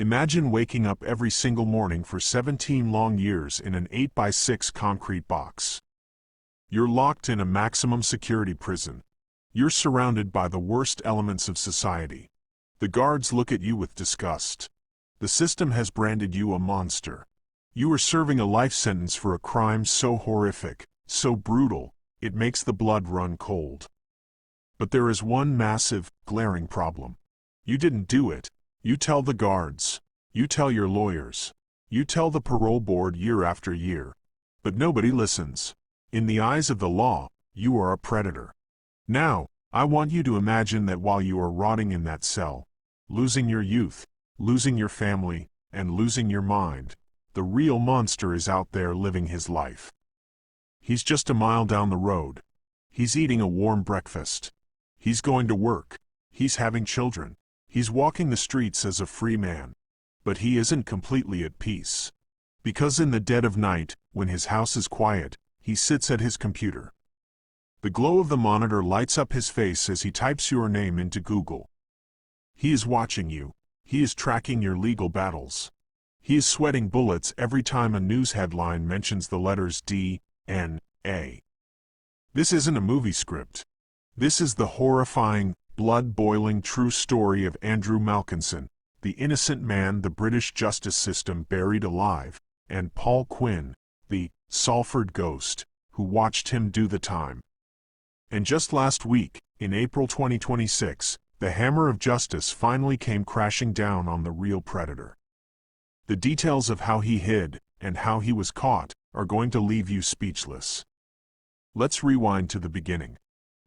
Imagine waking up every single morning for 17 long years in an 8x6 concrete box. You're locked in a maximum security prison. You're surrounded by the worst elements of society. The guards look at you with disgust. The system has branded you a monster. You are serving a life sentence for a crime so horrific, so brutal, it makes the blood run cold. But there is one massive, glaring problem. You didn't do it. You tell the guards. You tell your lawyers. You tell the parole board year after year. But nobody listens. In the eyes of the law, you are a predator. Now, I want you to imagine that while you are rotting in that cell, losing your youth, losing your family, and losing your mind, the real monster is out there living his life. He's just a mile down the road. He's eating a warm breakfast. He's going to work. He's having children. He's walking the streets as a free man. But he isn't completely at peace. Because in the dead of night, when his house is quiet, he sits at his computer. The glow of the monitor lights up his face as he types your name into Google. He is watching you. He is tracking your legal battles. He is sweating bullets every time a news headline mentions the letters D, N, A. This isn't a movie script. This is the horrifying, blood-boiling true story of Andrew Malkinson, the innocent man the British justice system buried alive, and Paul Quinn, the Salford Ghost, who watched him do the time. And just last week, in April 2026, the hammer of justice finally came crashing down on the real predator. The details of how he hid, and how he was caught, are going to leave you speechless. Let's rewind to the beginning.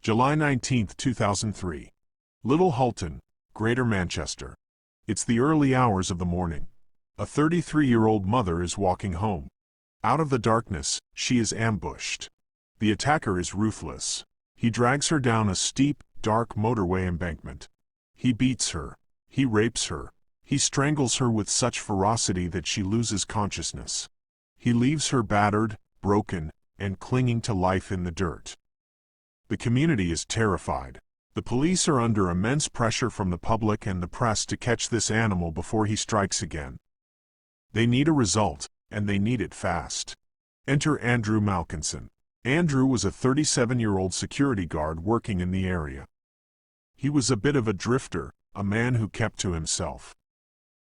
July 19, 2003. Little Hulton, Greater Manchester. It's the early hours of the morning. A 33-year-old mother is walking home. Out of the darkness, she is ambushed. The attacker is ruthless. He drags her down a steep, dark motorway embankment. He beats her. He rapes her. He strangles her with such ferocity that she loses consciousness. He leaves her battered, broken, and clinging to life in the dirt. The community is terrified. The police are under immense pressure from the public and the press to catch this animal before he strikes again. They need a result, and they need it fast. Enter Andrew Malkinson. Andrew was a 37-year-old security guard working in the area. He was a bit of a drifter, a man who kept to himself.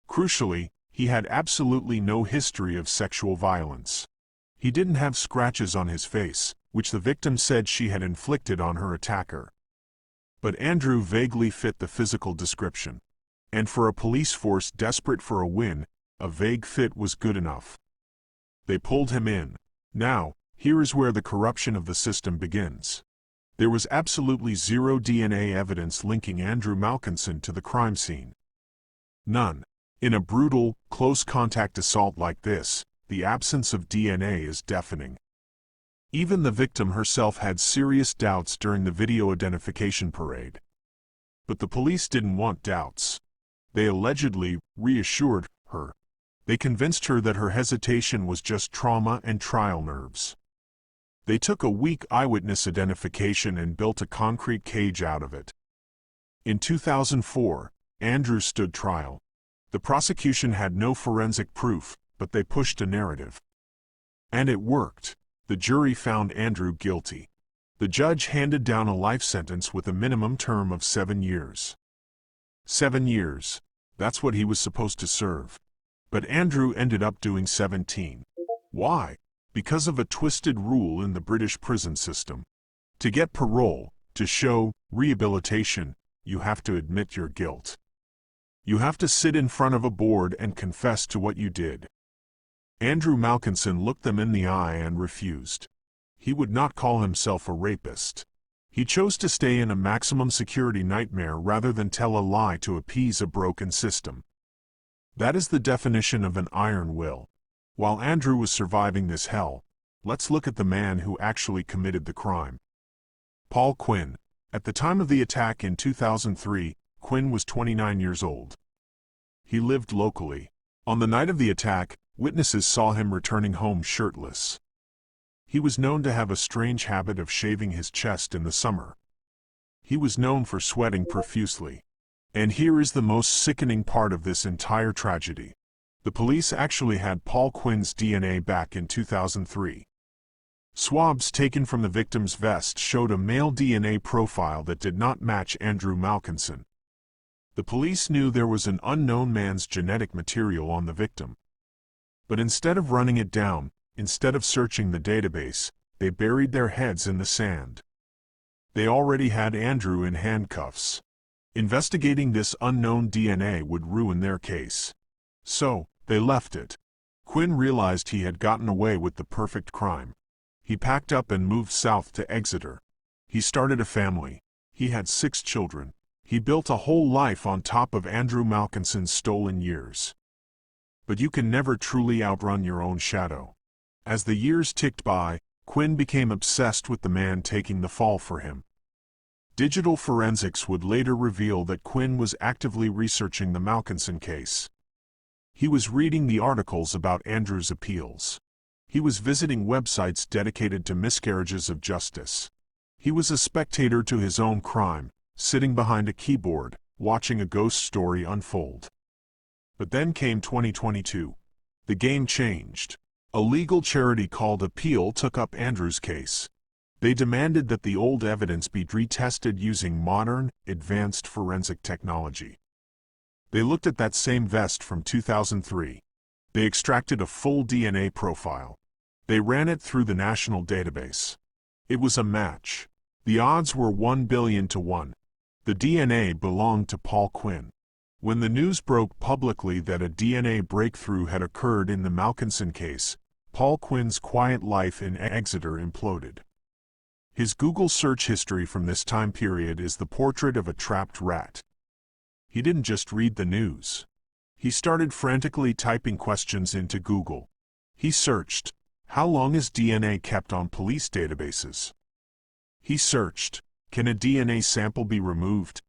Crucially, he had absolutely no history of sexual violence. He didn't have scratches on his face, which the victim said she had inflicted on her attacker. But Andrew vaguely fit the physical description. And for a police force desperate for a win, a vague fit was good enough. They pulled him in. Now, here is where the corruption of the system begins. There was absolutely zero DNA evidence linking Andrew Malkinson to the crime scene. None. In a brutal, close-contact assault like this, the absence of DNA is deafening. Even the victim herself had serious doubts during the video identification parade. But the police didn't want doubts. They allegedly reassured her. They convinced her that her hesitation was just trauma and trial nerves. They took a weak eyewitness identification and built a concrete cage out of it. In 2004, Andrew stood trial. The prosecution had no forensic proof, but they pushed a narrative. And it worked. The jury found Andrew guilty. The judge handed down a life sentence with a minimum term of 7 years. 7 years. That's what he was supposed to serve. But Andrew ended up doing 17. Why? Because of a twisted rule in the British prison system. To get parole, to show rehabilitation, you have to admit your guilt. You have to sit in front of a board and confess to what you did. Andrew Malkinson looked them in the eye and refused. He would not call himself a rapist. He chose to stay in a maximum security nightmare rather than tell a lie to appease a broken system. That is the definition of an iron will. While Andrew was surviving this hell, let's look at the man who actually committed the crime. Paul Quinn. At the time of the attack in 2003, Quinn was 29 years old. He lived locally. On the night of the attack, witnesses saw him returning home shirtless. He was known to have a strange habit of shaving his chest in the summer. He was known for sweating profusely. And here is the most sickening part of this entire tragedy. The police actually had Paul Quinn's DNA back in 2003. Swabs taken from the victim's vest showed a male DNA profile that did not match Andrew Malkinson. The police knew there was an unknown man's genetic material on the victim. But instead of running it down, instead of searching the database, they buried their heads in the sand. They already had Andrew in handcuffs. Investigating this unknown DNA would ruin their case. So, they left it. Quinn realized he had gotten away with the perfect crime. He packed up and moved south to Exeter. He started a family. He had 6 children. He built a whole life on top of Andrew Malkinson's stolen years. But you can never truly outrun your own shadow. As the years ticked by, Quinn became obsessed with the man taking the fall for him. Digital forensics would later reveal that Quinn was actively researching the Malkinson case. He was reading the articles about Andrew's appeals. He was visiting websites dedicated to miscarriages of justice. He was a spectator to his own crime, sitting behind a keyboard, watching a ghost story unfold. But then came 2022. The game changed. A legal charity called Appeal took up Andrew's case. They demanded that the old evidence be retested using modern, advanced forensic technology. They looked at that same vest from 2003. They extracted a full DNA profile. They ran it through the national database. It was a match. The odds were 1 billion to 1. The DNA belonged to Paul Quinn. When the news broke publicly that a DNA breakthrough had occurred in the Malkinson case, Paul Quinn's quiet life in Exeter imploded. His Google search history from this time period is the portrait of a trapped rat. He didn't just read the news. He started frantically typing questions into Google. He searched, "How long is DNA kept on police databases?" He searched, "Can a DNA sample be removed?"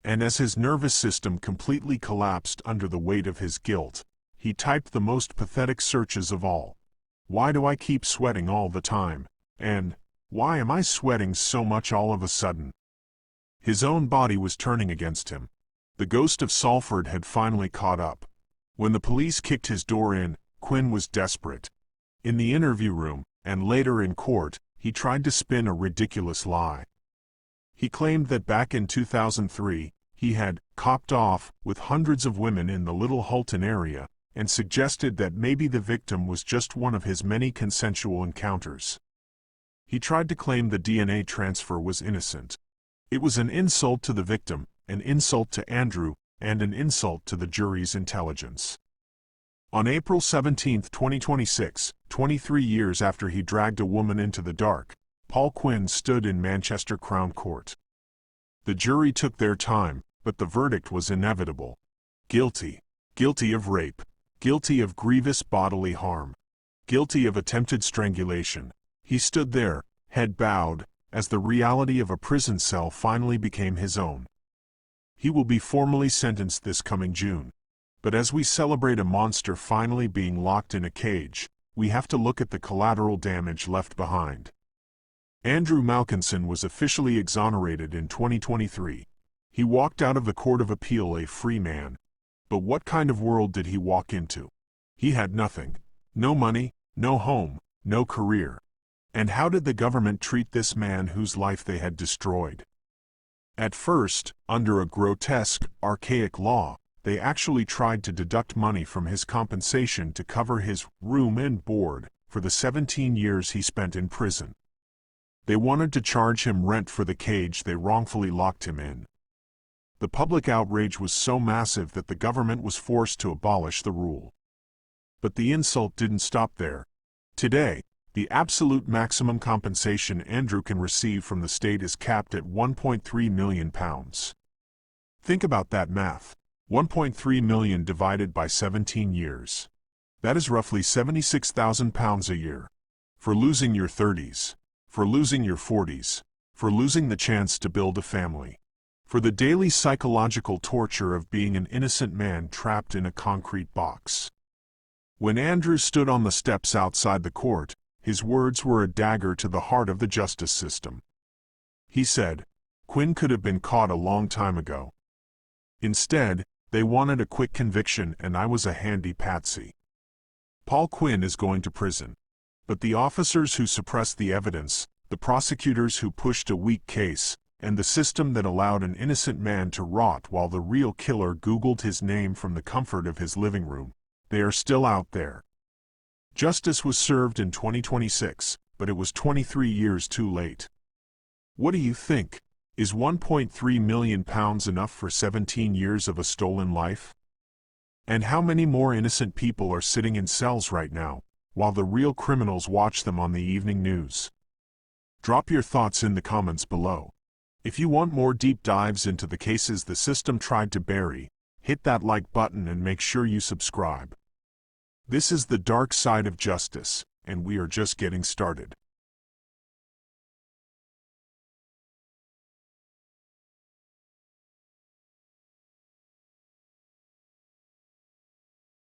And as his nervous system completely collapsed under the weight of his guilt, he typed the most pathetic searches of all. "Why do I keep sweating all the time?" And, "Why am I sweating so much all of a sudden?" His own body was turning against him. The ghost of Salford had finally caught up. When the police kicked his door in, Quinn was desperate. In the interview room, and later in court, he tried to spin a ridiculous lie. He claimed that back in 2003, he had copped off with hundreds of women in the Little Hulton area, and suggested that maybe the victim was just one of his many consensual encounters. He tried to claim the DNA transfer was innocent. It was an insult to the victim, an insult to Andrew, and an insult to the jury's intelligence. On April 17, 2026, 23 years after he dragged a woman into the dark, Paul Quinn stood in Manchester Crown Court. The jury took their time, but the verdict was inevitable. Guilty. Guilty of rape. Guilty of grievous bodily harm. Guilty of attempted strangulation. He stood there, head bowed, as the reality of a prison cell finally became his own. He will be formally sentenced this coming June. But as we celebrate a monster finally being locked in a cage, we have to look at the collateral damage left behind. Andrew Malkinson was officially exonerated in 2023. He walked out of the Court of Appeal a free man. But what kind of world did he walk into? He had nothing. No money, no home, no career. And how did the government treat this man whose life they had destroyed? At first, under a grotesque, archaic law, they actually tried to deduct money from his compensation to cover his room and board for the 17 years he spent in prison. They wanted to charge him rent for the cage they wrongfully locked him in. The public outrage was so massive that the government was forced to abolish the rule. But the insult didn't stop there. Today, the absolute maximum compensation Andrew can receive from the state is capped at £1.3 million. Think about that math. 1.3 million divided by 17 years. That is roughly £76,000 a year. For losing your 30s. For losing your 40s. For losing the chance to build a family. For the daily psychological torture of being an innocent man trapped in a concrete box. When Andrew stood on the steps outside the court, his words were a dagger to the heart of the justice system. He said, "Quinn could have been caught a long time ago. Instead, they wanted a quick conviction, and I was a handy patsy. Paul Quinn is going to prison. But the officers who suppressed the evidence, the prosecutors who pushed a weak case, and the system that allowed an innocent man to rot while the real killer Googled his name from the comfort of his living room, they are still out there. Justice was served in 2026, but it was 23 years too late. What do you think? Is £1.3 million enough for 17 years of a stolen life? And how many more innocent people are sitting in cells right now, while the real criminals watch them on the evening news? Drop your thoughts in the comments below. If you want more deep dives into the cases the system tried to bury, hit that like button and make sure you subscribe. This is the dark side of justice, and we are just getting started.